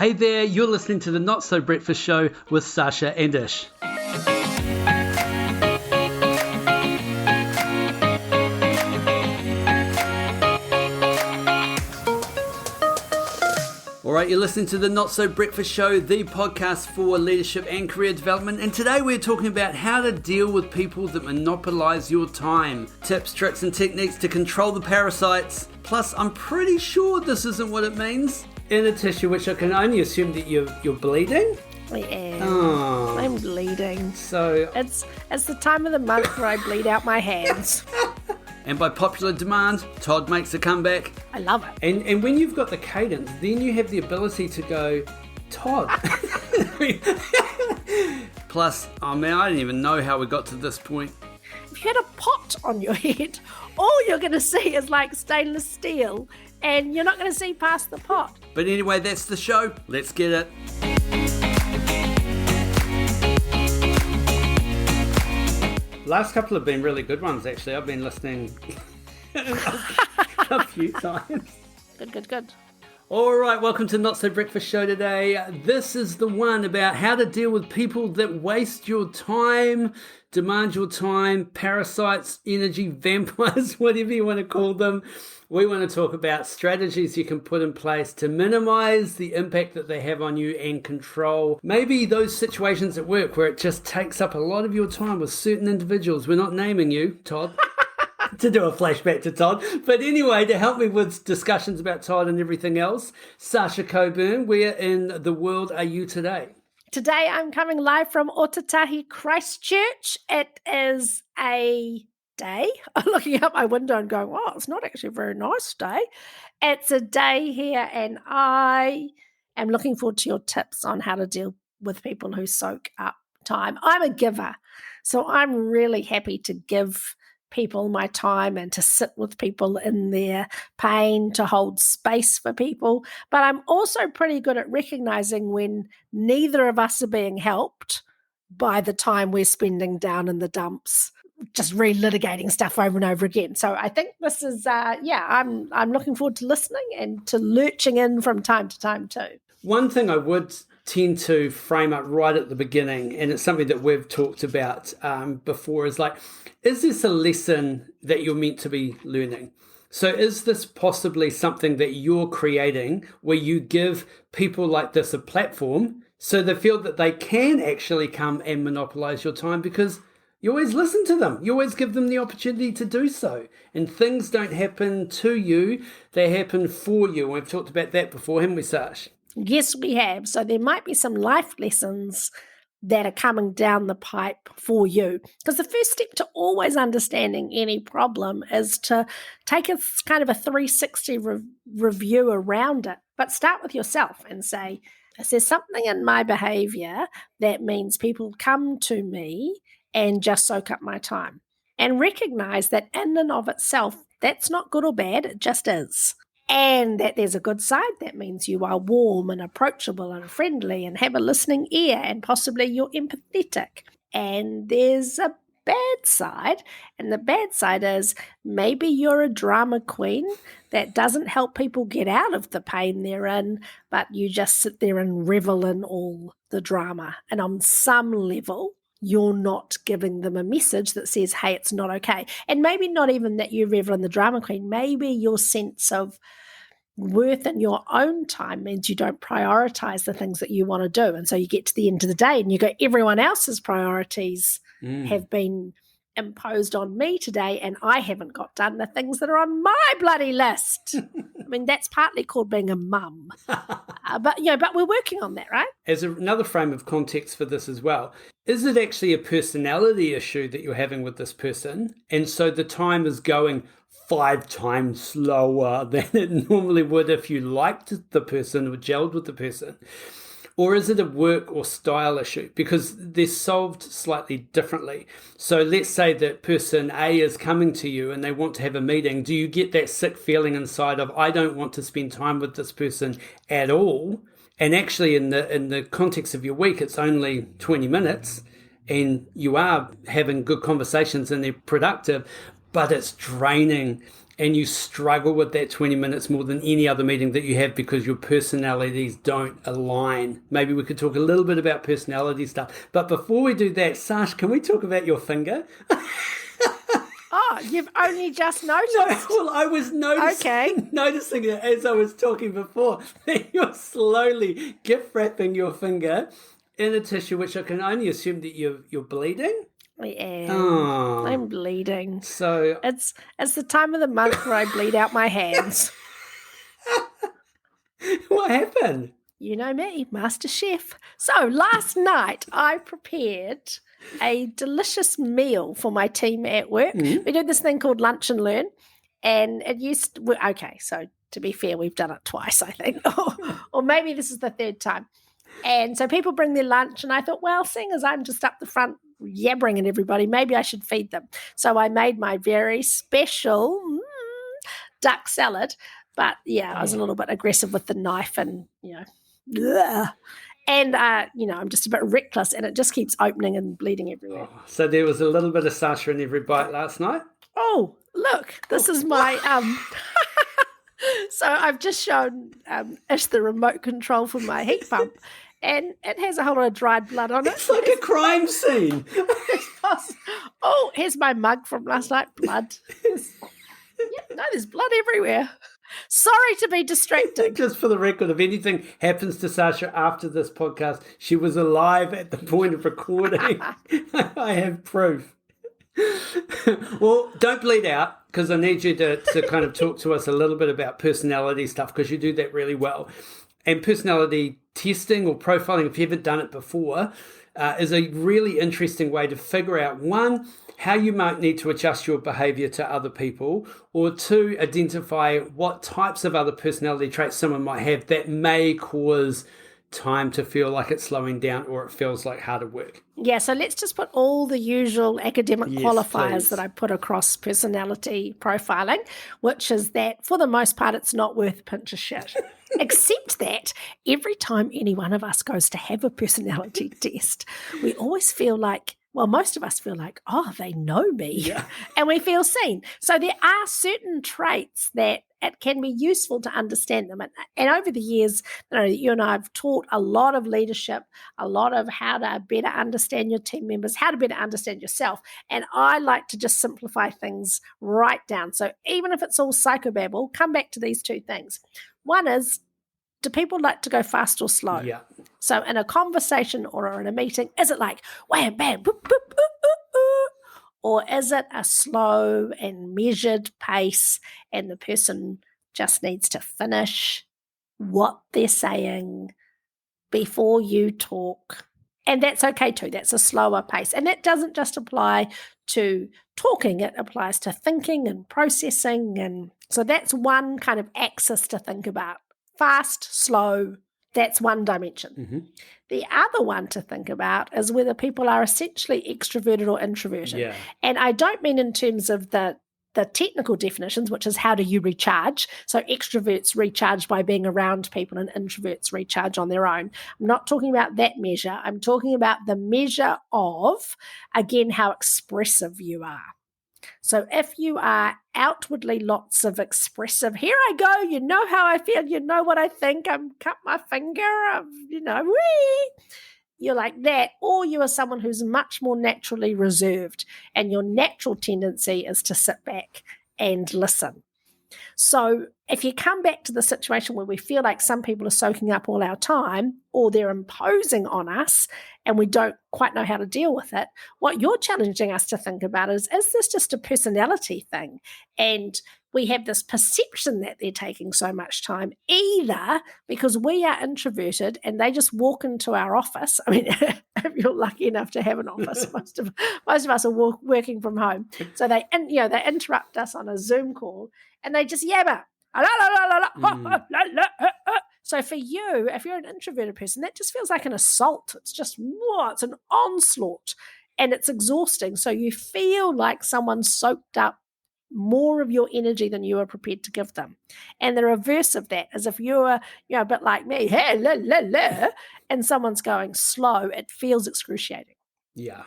Hey there, you're listening to the Not So Breakfast Show with Sasha and Ish. Alright, you're listening to the Not So Breakfast Show, the podcast for leadership and career development, and today we're talking about how to deal with people that monopolise your time. Tips, tricks and techniques to control the parasites. Plus, I'm pretty sure this isn't what it means. Inner tissue, which I can only assume that you're bleeding? I am. Oh. I'm bleeding. So It's the time of the month where I bleed out my hands. And by popular demand, Todd makes a comeback. I love it. And when you've got the cadence, then you have the ability to go, Todd. Plus, I don't even know how we got to this point. If you had a pot on your head, all you're going to see is like stainless steel, and you're not going to see past the pot. But anyway, that's the show. Let's get it. Last couple have been really good ones, actually. I've been listening a few times. Good. All right, welcome to Not So Breakfast Show today. This is the one about how to deal with people that waste your time, demand your time, parasites, energy vampires, whatever you want to call them. We want to talk about strategies you can put in place to minimize the impact that they have on you and control maybe those situations at work where it just takes up a lot of your time with certain individuals. We're not naming you, Todd. To do a flashback to Todd. But anyway, to help me with discussions about Todd and everything else, Sasha Coburn, where in the world are you today? Today I'm coming live from Otatahi, Christchurch. It is a day. I'm looking out my window and going, wow, it's not actually a very nice day. It's a day here, and I am looking forward to your tips on how to deal with people who soak up time. I'm a giver, so I'm really happy to give people my time and to sit with people in their pain, to hold space for people. But I'm also pretty good at recognizing when neither of us are being helped by the time we're spending down in the dumps, just relitigating stuff over and over again. So I think this is, I'm looking forward to listening and to lurching in from time to time too. One thing I would tend to frame up right at the beginning, and it's something that we've talked about before, is like, is this a lesson that you're meant to be learning? So is this possibly something that you're creating where you give people like this a platform so they feel that they can actually come and monopolize your time because you always listen to them. You always give them the opportunity to do so. And things don't happen to you, they happen for you. We've talked about that before, haven't we, Sash? Yes, we have. So there might be some life lessons that are coming down the pipe for you. Because the first step to always understanding any problem is to take a kind of a 360 review around it. But start with yourself and say, is there something in my behavior that means people come to me and just soak up my time? And recognize that in and of itself, that's not good or bad, it just is. And that there's a good side. That means you are warm and approachable and friendly and have a listening ear, and possibly you're empathetic. And there's a bad side, and the bad side is maybe you're a drama queen that doesn't help people get out of the pain they're in, but you just sit there and revel in all the drama. And on some level, you're not giving them a message that says, hey, it's not okay. And maybe not even that you revel in the drama queen. Maybe your sense of worth in your own time means you don't prioritize the things that you want to do. And so you get to the end of the day and you go, everyone else's priorities have been imposed on me today, and I haven't got done the things that are on my bloody list. I mean, that's partly called being a mum. But we're working on that, right? As another frame of context for this as well, is it actually a personality issue that you're having with this person? And so the time is going 5 times slower than it normally would if you liked the person or gelled with the person? Or is it a work or style issue? Because they're solved slightly differently. So let's say that person A is coming to you and they want to have a meeting. Do you get that sick feeling inside of, I don't want to spend time with this person at all? And actually in the context of your week, it's only 20 minutes and you are having good conversations and they're productive, but it's draining and you struggle with that 20 minutes more than any other meeting that you have because your personalities don't align. Maybe we could talk a little bit about personality stuff. But before we do that, Sash, can we talk about your finger? Oh, you've only just noticed? No, well, I was noticing it as I was talking before, that you're slowly gift wrapping your finger in a tissue, which I can only assume that you're bleeding. I am. Oh. I'm bleeding. So it's the time of the month where I bleed out my hands. What happened? You know me, Master Chef. So last night I prepared a delicious meal for my team at work. We do this thing called Lunch and Learn, and it used to, okay, so to be fair, we've done it twice, I think, or maybe this is the third time. And so people bring their lunch, and I thought, well, seeing as I'm just up the front yabbering at everybody, maybe I should feed them. So I made my very special duck salad, but yeah, I was a little bit aggressive with the knife, and and I'm just a bit reckless, and it just keeps opening and bleeding everywhere. So there was a little bit of Sasha in every bite last night? Oh, look, this is my so I've just shown Ish the remote control for my heat pump, and it has a whole lot of dried blood on it. It's like a crime scene. Oh, here's my mug from last night. Blood. No, there's blood everywhere. Sorry to be distracting. Just for the record, if anything happens to Sasha after this podcast, she was alive at the point of recording. I have proof. Well, don't bleed out, because I need you to kind of talk to us a little bit about personality stuff, because you do that really well. And personality testing or profiling, if you haven't done it before, is a really interesting way to figure out, one, how you might need to adjust your behavior to other people, or two, identify what types of other personality traits someone might have that may cause time to feel like it's slowing down or it feels like harder work. Yeah, so let's just put all the usual academic qualifiers please. that I put across personality profiling, which is that for the most part, it's not worth a pinch of shit. Except that every time any one of us goes to have a personality test, we always feel like, well, most of us feel like, oh, they know me. Yeah. And we feel seen. So there are certain traits that it can be useful to understand them. And over the years, you and I have taught a lot of leadership, a lot of how to better understand your team members, how to better understand yourself. And I like to just simplify things right down. So even if it's all psychobabble, come back to these two things. One is, do people like to go fast or slow? Yeah. So in a conversation or in a meeting, is it like wham, bam, boop, boop, ooh, ooh, ooh? Or is it a slow and measured pace and the person just needs to finish what they're saying before you talk? And that's okay too. That's a slower pace. And that doesn't just apply to talking. It applies to thinking and processing. And so that's one kind of axis to think about. Fast, slow, that's one dimension. Mm-hmm. The other one to think about is whether people are essentially extroverted or introverted. Yeah. And I don't mean in terms of the technical definitions, which is how do you recharge? So extroverts recharge by being around people and introverts recharge on their own. I'm not talking about that measure. I'm talking about the measure of, again, how expressive you are. So if you are outwardly lots of expressive, here I go, you know how I feel, you know what I think, I'm cut my finger, wee. You're like that, or you are someone who's much more naturally reserved, and your natural tendency is to sit back and listen. So if you come back to the situation where we feel like some people are soaking up all our time, or they're imposing on us and we don't quite know how to deal with it, what you're challenging us to think about is this just a personality thing? And we have this perception that they're taking so much time, either because we are introverted and they just walk into our office. I mean, if you're lucky enough to have an office, most of us are working from home. So they interrupt us on a Zoom call and they just yabber. So for you, if you're an introverted person, that just feels like an assault. It's just, it's an onslaught and it's exhausting. So you feel like someone soaked up more of your energy than you are prepared to give them. And the reverse of that is if you're a bit like me, hey, la, la, la, and someone's going slow, it feels excruciating. Yeah.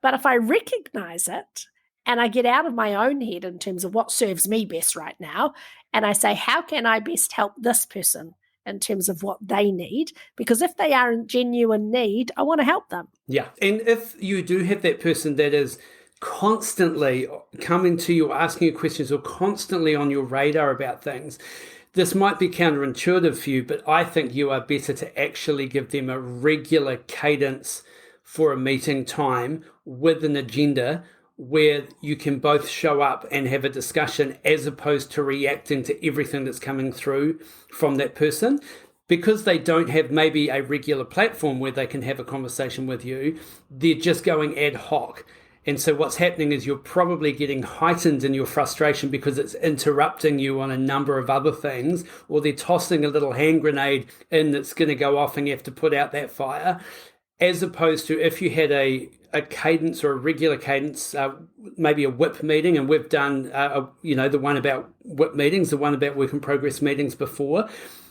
But if I recognize it and I get out of my own head in terms of what serves me best right now. And I say, how can I best help this person in terms of what they need? Because if they are in genuine need, I want to help them. Yeah. And if you do have that person that is constantly coming to you, asking you questions, or constantly on your radar about things, this might be counterintuitive for you, but I think you are better to actually give them a regular cadence for a meeting time with an agenda where you can both show up and have a discussion, as opposed to reacting to everything that's coming through from that person. Because they don't have maybe a regular platform where they can have a conversation with you, they're just going ad hoc. And so what's happening is you're probably getting heightened in your frustration because it's interrupting you on a number of other things, or they're tossing a little hand grenade in that's going to go off and you have to put out that fire, as opposed to if you had a cadence or a regular cadence, maybe a WIP meeting, and we've done, the one about WIP meetings, the one about work in progress meetings before.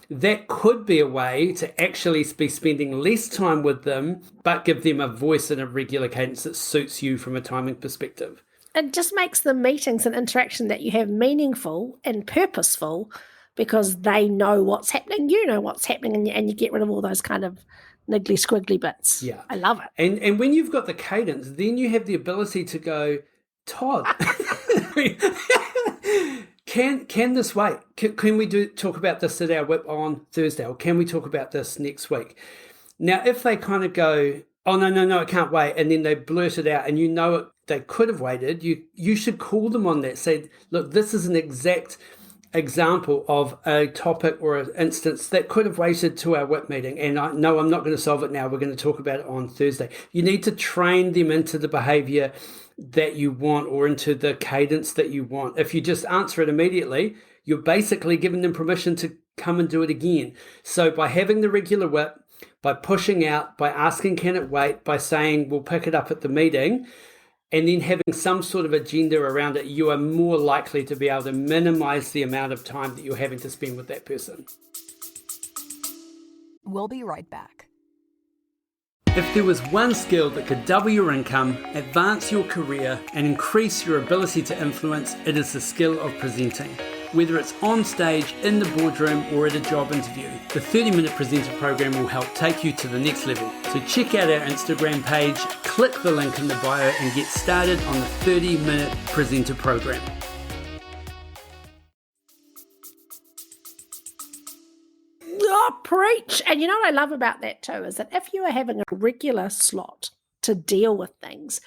That could be a way to actually be spending less time with them, but give them a voice and a regular cadence that suits you from a timing perspective. It just makes the meetings and interaction that you have meaningful and purposeful, because they know what's happening, you know what's happening, and you get rid of all those kind of niggly squiggly bits. Yeah. I love it. And when you've got the cadence, then you have the ability to go, Todd, Can this wait? Can we talk about this at our WIP on Thursday, or can we talk about this next week? Now, if they kind of go, oh, no, I can't wait, and then they blurt it out, and you know it, they could have waited, you should call them on that. Say, look, this is an exact example of a topic or an instance that could have waited to our WIP meeting, and I'm not going to solve it now. We're going to talk about it on Thursday. You need to train them into the behavior that you want, or into the cadence that you want. If you just answer it immediately, you're basically giving them permission to come and do it again. So by having the regular WIP, by pushing out, by asking can it wait, by saying we'll pick it up at the meeting, and then having some sort of agenda around it, you are more likely to be able to minimize the amount of time that you're having to spend with that person. We'll be right back. If there was one skill that could double your income, advance your career, and increase your ability to influence, it is the skill of presenting. Whether it's on stage, in the boardroom, or at a job interview, the 30-minute presenter program will help take you to the next level. So check out our Instagram page, click the link in the bio, and get started on the 30-minute presenter program. Oh, preach. And you know what I love about that too, is that if you are having a regular slot to deal with things,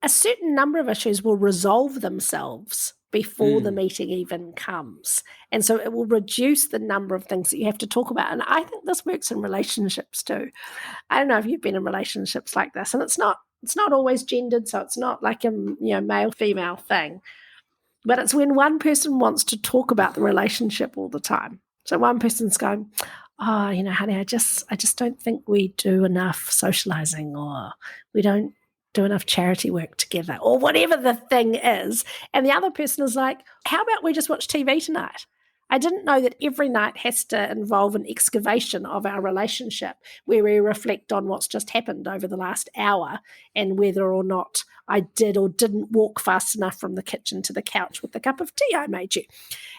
a certain number of issues will resolve themselves before the meeting even comes. And so it will reduce the number of things that you have to talk about. And I think this works in relationships too. I don't know if you've been in relationships like this, and it's not always gendered, so it's not like a male female thing. But it's when one person wants to talk about the relationship all the time. So one person's going, oh, honey, I just don't think we do enough socializing, or we don't do enough charity work together, or whatever the thing is. And the other person is like, how about we just watch TV tonight? I didn't know that every night has to involve an excavation of our relationship where we reflect on what's just happened over the last hour and whether or not I did or didn't walk fast enough from the kitchen to the couch with the cup of tea I made you.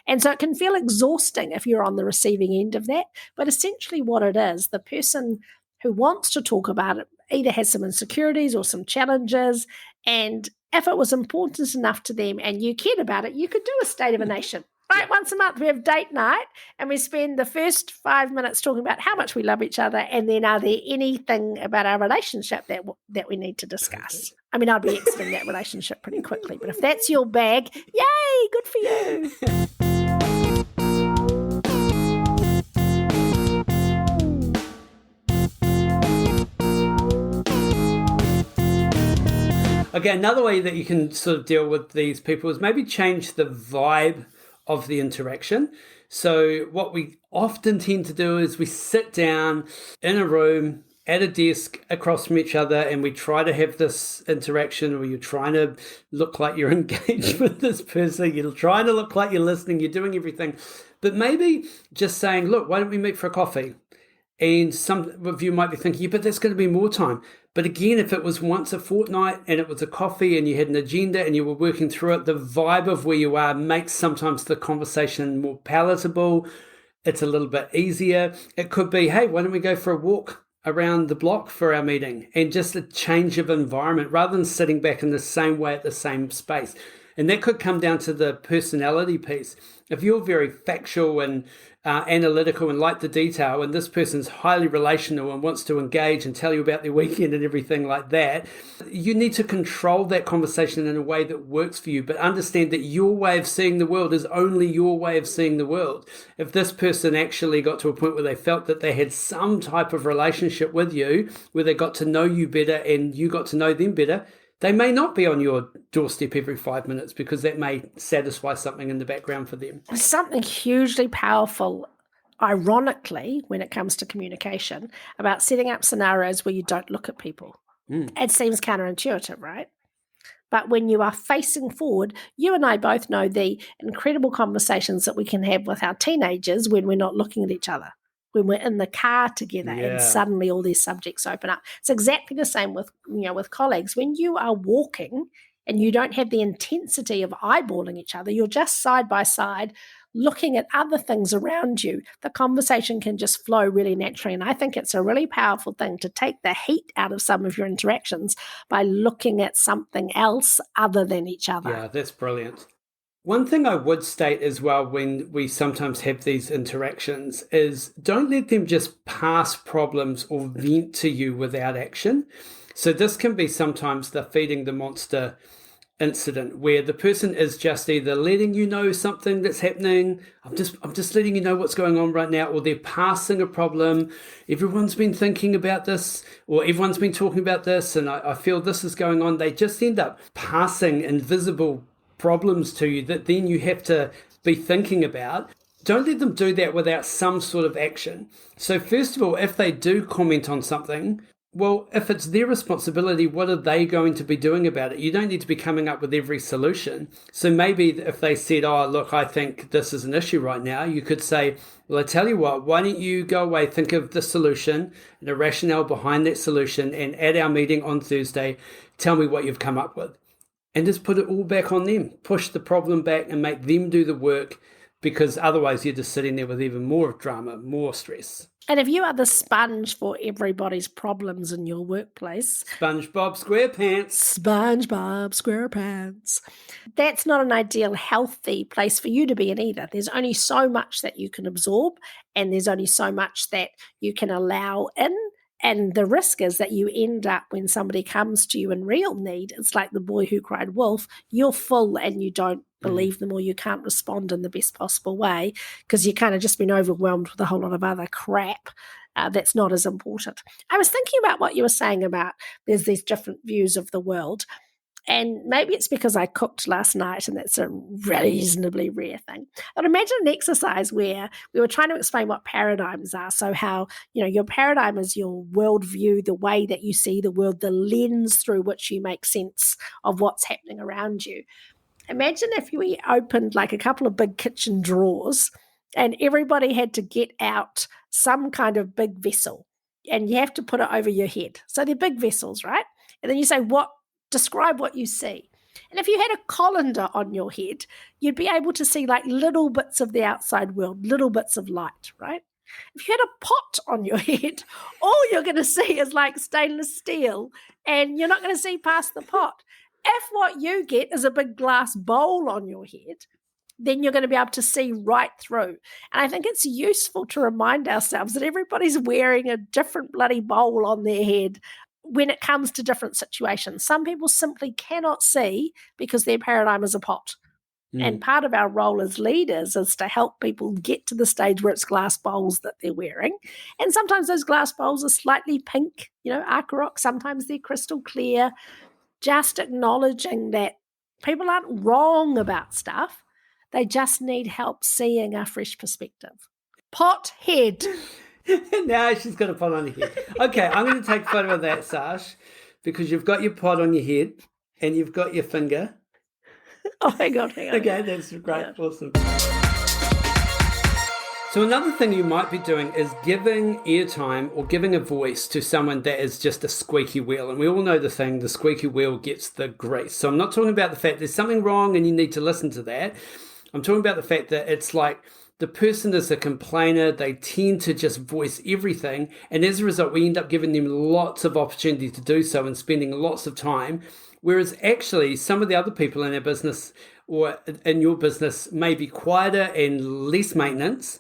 And so it can feel exhausting if you're on the receiving end of that. But essentially what it is, the person who wants to talk about it either has some insecurities or some challenges, and if it was important enough to them and you cared about it, you could do a State of a Nation. Right, once a month we have date night, and we spend the first 5 minutes talking about how much we love each other, and then are there anything about our relationship that we need to discuss? I mean, I'd be exiting that relationship pretty quickly, but if that's your bag, yay, good for you. Okay, another way that you can sort of deal with these people is maybe change the vibe of the interaction. So what we often tend to do is we sit down in a room at a desk across from each other, and we try to have this interaction where you're trying to look like you're engaged with this person, you're trying to look like you're listening, you're doing everything. But maybe just saying, look, why don't we meet for a coffee? And some of you might be thinking, yeah, but that's going to be more time. But again, if it was once a fortnight and it was a coffee and you had an agenda and you were working through it, the vibe of where you are makes sometimes the conversation more palatable. It's a little bit easier. It could be, hey, why don't we go for a walk around the block for our meeting, and just a change of environment rather than sitting back in the same way at the same space. And that could come down to the personality piece. If you're very factual and analytical and like the detail, and this person's highly relational and wants to engage and tell you about their weekend and everything like that, you need to control that conversation in a way that works for you, but understand that your way of seeing the world is only your way of seeing the world. If this person actually got to a point where they felt that they had some type of relationship with you, where they got to know you better and you got to know them better, they may not be on your doorstep every 5 minutes because that may satisfy something in the background for them. Something hugely powerful, ironically, when it comes to communication, about setting up scenarios where you don't look at people. It seems counterintuitive, right? But when you are facing forward, you and I both know the incredible conversations that we can have with our teenagers when we're not looking at each other, when we're in the car together and suddenly all these subjects open up. It's exactly the same with colleagues. When you are walking and you don't have the intensity of eyeballing each other, you're just side by side looking at other things around you, the conversation can just flow really naturally. And I think it's a really powerful thing to take the heat out of some of your interactions by looking at something else other than each other. Yeah, that's brilliant. One thing I would state as well when we sometimes have these interactions is don't let them just pass problems or vent to you without action. So this can be sometimes the feeding the monster incident where the person is just either letting you know something that's happening, I'm just letting you know what's going on right now, or they're passing a problem. Everyone's been thinking about this, or everyone's been talking about this, and I feel this is going on. They just end up passing invisible problems to you that then you have to be thinking about. Don't let them do that without some sort of action. So first of all, if they do comment on something, well, if it's their responsibility, what are they going to be doing about it? You don't need to be coming up with every solution. So maybe if they said, oh, look, I think this is an issue right now, you could say, well, I tell you what, why don't you go away, think of the solution and the rationale behind that solution, and at our meeting on Thursday, tell me what you've come up with. And just put it all back on them. Push the problem back and make them do the work, because otherwise you're just sitting there with even more drama, more stress. And if you are the sponge for everybody's problems in your workplace, SpongeBob SquarePants, that's not an ideal, healthy place for you to be in either. There's only so much that you can absorb, and there's only so much that you can allow in. And the risk is that you end up, when somebody comes to you in real need, it's like the boy who cried wolf, you're full and you don't believe them, or you can't respond in the best possible way because you kind of just been overwhelmed with a whole lot of other crap that's not as important. I was thinking about what you were saying about there's these different views of the world. And maybe it's because I cooked last night and that's a reasonably rare thing. But imagine an exercise where we were trying to explain what paradigms are. So how, your paradigm is your worldview, the way that you see the world, the lens through which you make sense of what's happening around you. Imagine if we opened like a couple of big kitchen drawers and everybody had to get out some kind of big vessel and you have to put it over your head. So they're big vessels, right? And then you say, describe what you see. And if you had a colander on your head, you'd be able to see like little bits of the outside world, little bits of light, right? If you had a pot on your head, all you're going to see is like stainless steel, and you're not going to see past the pot. If what you get is a big glass bowl on your head, then you're going to be able to see right through. And I think it's useful to remind ourselves that everybody's wearing a different bloody bowl on their head when it comes to different situations. Some people simply cannot see because their paradigm is a pot. And part of our role as leaders is to help people get to the stage where it's glass bowls that they're wearing. And sometimes those glass bowls are slightly pink, Arkarock, sometimes they're crystal clear. Just acknowledging that people aren't wrong about stuff. They just need help seeing a fresh perspective. Pot head. Now she's got a pot on her head. Okay, I'm going to take a photo of that, Sash, because you've got your pot on your head and you've got your finger. Oh, hang on. Okay, that's great. Yeah. Awesome. So another thing you might be doing is giving airtime or giving a voice to someone that is just a squeaky wheel. And we all know the thing, the squeaky wheel gets the grease. So I'm not talking about the fact there's something wrong and you need to listen to that. I'm talking about the fact that it's like the person is a complainer. They tend to just voice everything. And as a result, we end up giving them lots of opportunity to do so and spending lots of time. Whereas actually some of the other people in our business or in your business may be quieter and less maintenance,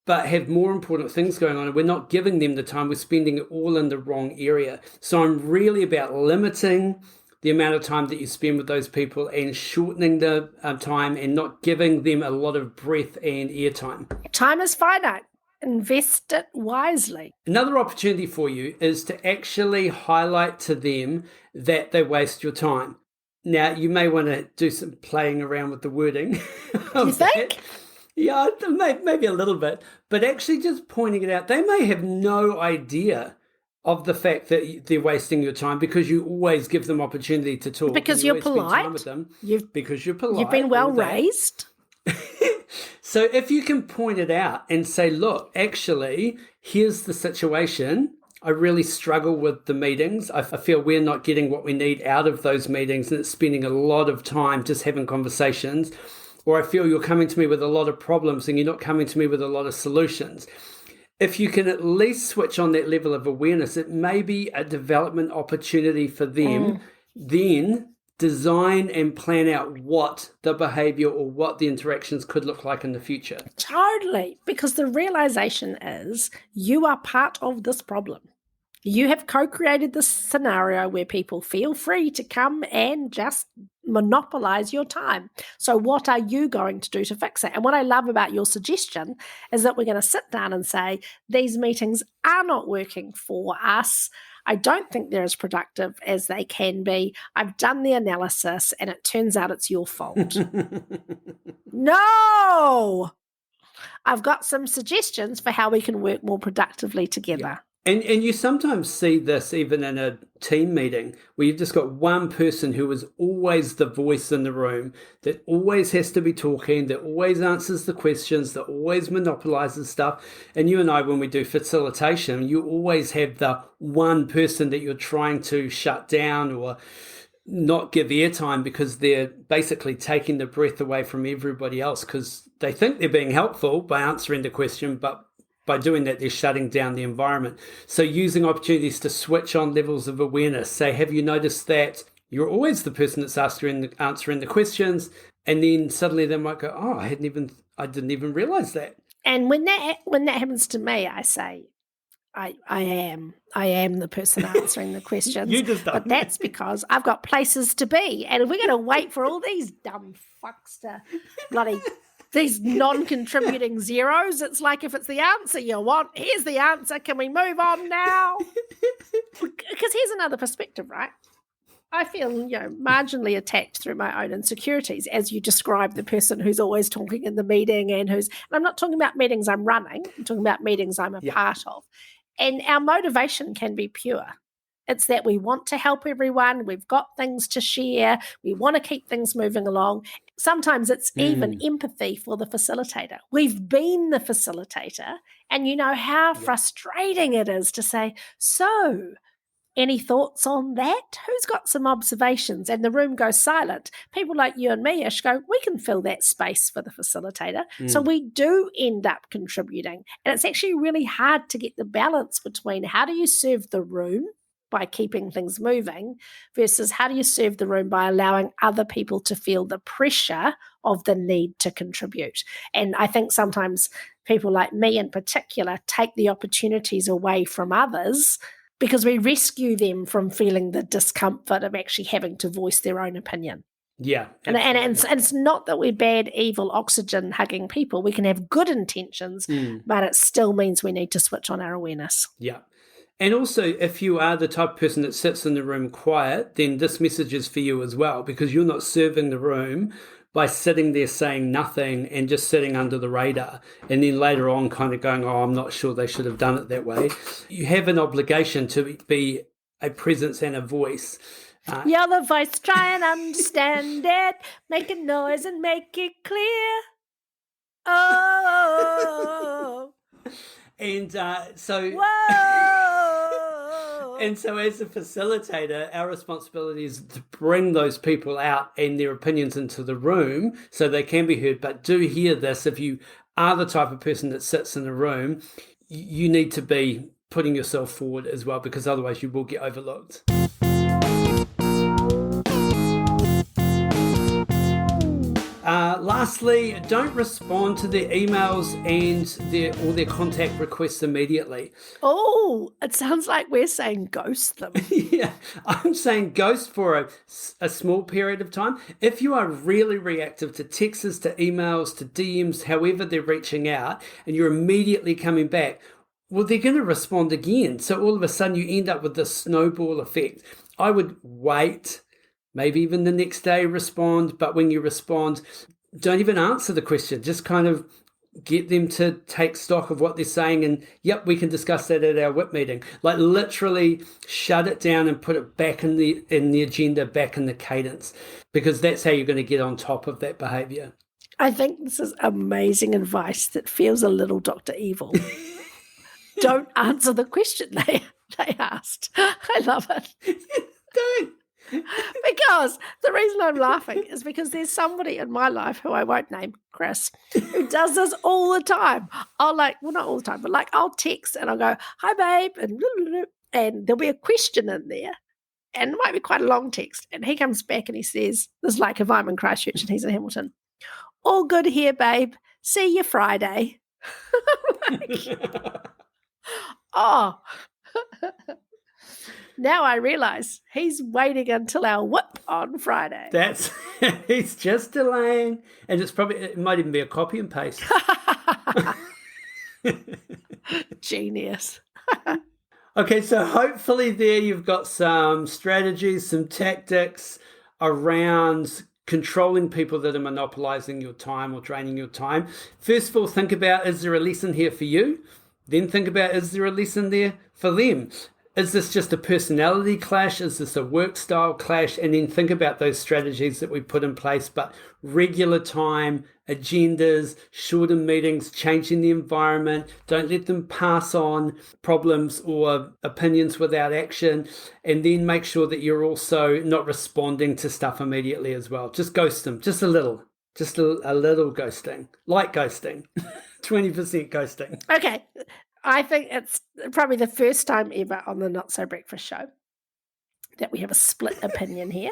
but have more important things going on, and we're not giving them the time. We're spending it all in the wrong area. So I'm really about limiting the amount of time that you spend with those people and shortening the time and not giving them a lot of breath and airtime. Time is finite. Invest it wisely. Another opportunity for you is to actually highlight to them that they waste your time. Now, you may want to do some playing around with the wording. You think? That. Yeah, maybe a little bit, but actually just pointing it out. They may have no idea of the fact that they're wasting your time because you always give them opportunity to talk. Because you're polite. With them Because you're polite. You've been well raised. So if you can point it out and say, look, actually, here's the situation. I really struggle with the meetings. I feel we're not getting what we need out of those meetings, and it's spending a lot of time just having conversations. Or I feel you're coming to me with a lot of problems and you're not coming to me with a lot of solutions. If you can at least switch on that level of awareness, it may be a development opportunity for them. Then design and plan out what the behavior or what the interactions could look like in the future. Totally. Because the realization is you are part of this problem. You have co-created this scenario where people feel free to come and just monopolize your time. So what are you going to do to fix it? And what I love about your suggestion is that we're going to sit down and say, these meetings are not working for us. I don't think they're as productive as they can be. I've done the analysis and it turns out it's your fault. No! I've got some suggestions for how we can work more productively together. Yeah. And you sometimes see this even in a team meeting where you've just got one person who is always the voice in the room, that always has to be talking, that always answers the questions, that always monopolizes stuff. And you and I, when we do facilitation, you always have the one person that you're trying to shut down or not give airtime because they're basically taking the breath away from everybody else because they think they're being helpful by answering the question, but by doing that, they're shutting down the environment. So using opportunities to switch on levels of awareness. Say, have you noticed that you're always the person that's answering the questions? And then suddenly they might go, oh, I didn't even realize that. And when that happens to me, I say, I am the person answering the questions. You just don't. But that's because I've got places to be. And if we're going to wait for all these dumb fucks to bloody these non-contributing zeros, it's like if it's the answer you want, here's the answer. Can we move on now? Because here's another perspective, right? I feel, marginally attacked through my own insecurities, as you describe the person who's always talking in the meeting and I'm not talking about meetings I'm running, I'm talking about meetings I'm a part of. And our motivation can be pure. It's that we want to help everyone. We've got things to share. We want to keep things moving along. Sometimes it's even empathy for the facilitator. We've been the facilitator, and you know how frustrating it is to say, so, any thoughts on that? Who's got some observations? And the room goes silent. People like you and me, Ish, go, we can fill that space for the facilitator. So we do end up contributing. And it's actually really hard to get the balance between how do you serve the room by keeping things moving versus how do you serve the room by allowing other people to feel the pressure of the need to contribute. And I think sometimes people like me in particular take the opportunities away from others because we rescue them from feeling the discomfort of actually having to voice their own opinion. Yeah. And it's not that we're bad, evil, oxygen hugging people. We can have good intentions, but it still means we need to switch on our awareness. Yeah. And also, if you are the type of person that sits in the room quiet, then this message is for you as well, because you're not serving the room by sitting there saying nothing and just sitting under the radar. And then later on kind of going, oh, I'm not sure they should have done it that way. You have an obligation to be a presence and a voice. You're the voice, try and understand it. Make a noise and make it clear. Oh. And so... Whoa! And so as a facilitator, our responsibility is to bring those people out and their opinions into the room so they can be heard. But do hear this, if you are the type of person that sits in a room, you need to be putting yourself forward as well, because otherwise you will get overlooked. Lastly, don't respond to their emails and their contact requests immediately. Oh, it sounds like we're saying ghost them. Yeah, I'm saying ghost for a small period of time. If you are really reactive to texts, to emails, to DMs, however they're reaching out, and you're immediately coming back, well, they're going to respond again. So all of a sudden you end up with this snowball effect. I would wait, maybe even the next day respond, but when you respond, don't even answer the question. Just kind of get them to take stock of what they're saying, and yep, we can discuss that at our WIP meeting. Like literally shut it down and put it back in the agenda, back in the cadence, because that's how you're going to get on top of that behavior. I think this is amazing advice that feels a little Dr. Evil. Don't answer the question they asked. I love it. Don't. Because the reason I'm laughing is because there's somebody in my life who I won't name, Chris, who does this all the time. I'll not all the time, but I'll text and I'll go, hi babe, and there'll be a question in there. And it might be quite a long text. And he comes back and he says, this is like if I'm in Christchurch and he's in Hamilton. All good here, babe. See you Friday. Oh. Now I realise he's waiting until our WIP on Friday. He's just delaying, and it might even be a copy and paste. Genius. Okay, so hopefully there you've got some strategies, some tactics around controlling people that are monopolizing your time or draining your time. First of all, think about, is there a lesson here for you? Then think about, is there a lesson there for them? Is this just a personality clash? Is this a work style clash? And then think about those strategies that we put in place, but regular time, agendas, shorter meetings, changing the environment. Don't let them pass on problems or opinions without action. And then make sure that you're also not responding to stuff immediately as well. Just ghost them, just a little ghosting, light ghosting, 20% ghosting. Okay. I think it's probably the first time ever on the Not So Breakfast show that we have a split opinion here.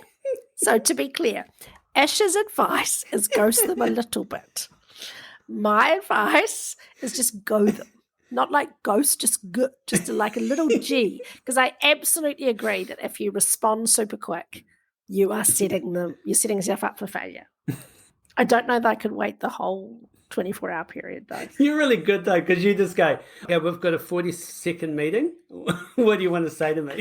So to be clear, Ash's advice is ghost them a little bit. My advice is just go them. Not like ghost, just like a little G. Because I absolutely agree that if you respond super quick, you're setting yourself up for failure. I don't know that I could wait the whole 24-hour period, though. You're really good, though, because you just go, okay, we've got a 40-second meeting. What do you want to say to me?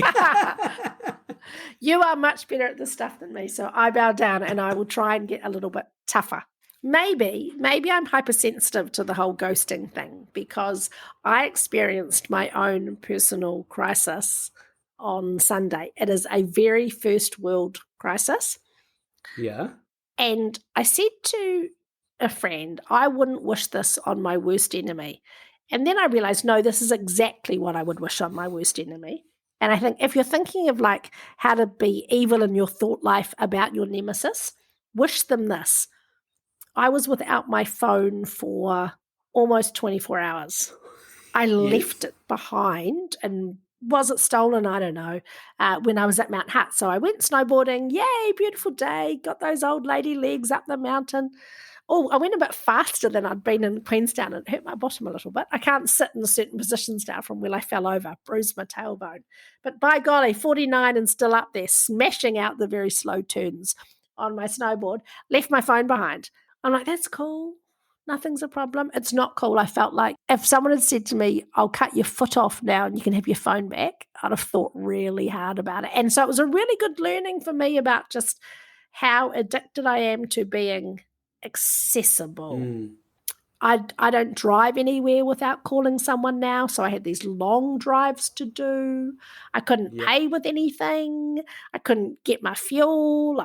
You are much better at this stuff than me, so I bow down and I will try and get a little bit tougher. Maybe I'm hypersensitive to the whole ghosting thing because I experienced my own personal crisis on Sunday. It is a very first world crisis. Yeah. And I said to a friend, I wouldn't wish this on my worst enemy. And then I realized, no, this is exactly what I would wish on my worst enemy. And I think if you're thinking of how to be evil in your thought life about your nemesis, wish them this. I was without my phone for almost 24 hours. I left it behind, and was it stolen? I don't know. When I was at Mount Hutt. So I went snowboarding. Yay, beautiful day. Got those old lady legs up the mountain. Oh, I went a bit faster than I'd been in Queenstown and it hurt my bottom a little bit. I can't sit in certain positions now from where I fell over, bruised my tailbone. But by golly, 49 and still up there, smashing out the very slow turns on my snowboard, left my phone behind. I'm like, that's cool. Nothing's a problem. It's not cool. I felt like if someone had said to me, I'll cut your foot off now and you can have your phone back, I'd have thought really hard about it. And so it was a really good learning for me about just how addicted I am to being accessible. I don't drive anywhere without calling someone now, so I had these long drives to do. I couldn't pay with anything. I couldn't get my fuel.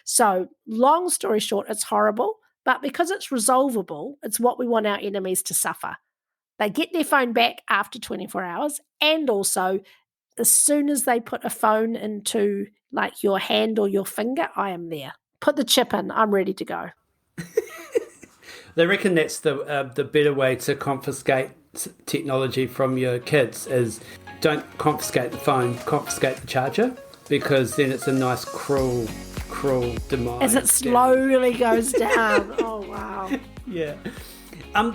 So long story short, it's horrible, but because it's resolvable, it's what we want our enemies to suffer. They get their phone back after 24 hours, and also as soon as they put a phone into like your hand or your finger, I am there. Put the chip in, I'm ready to go. They reckon that's the better way to confiscate technology from your kids is don't confiscate the phone, confiscate the charger, because then it's a nice cruel demise. As it slowly goes down. Oh, wow. Yeah.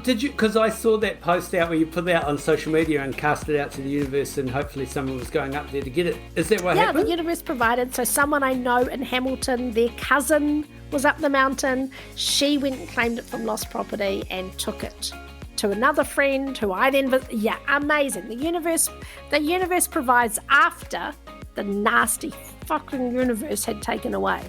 Did you? Because I saw that post out where you put it out on social media and cast it out to the universe, and hopefully someone was going up there to get it. Is that what happened? Yeah, the universe provided. So someone I know in Hamilton, their cousin was up the mountain. She went and claimed it from lost property and took it to another friend who I then yeah, amazing. The universe provides after the nasty fucking universe had taken away.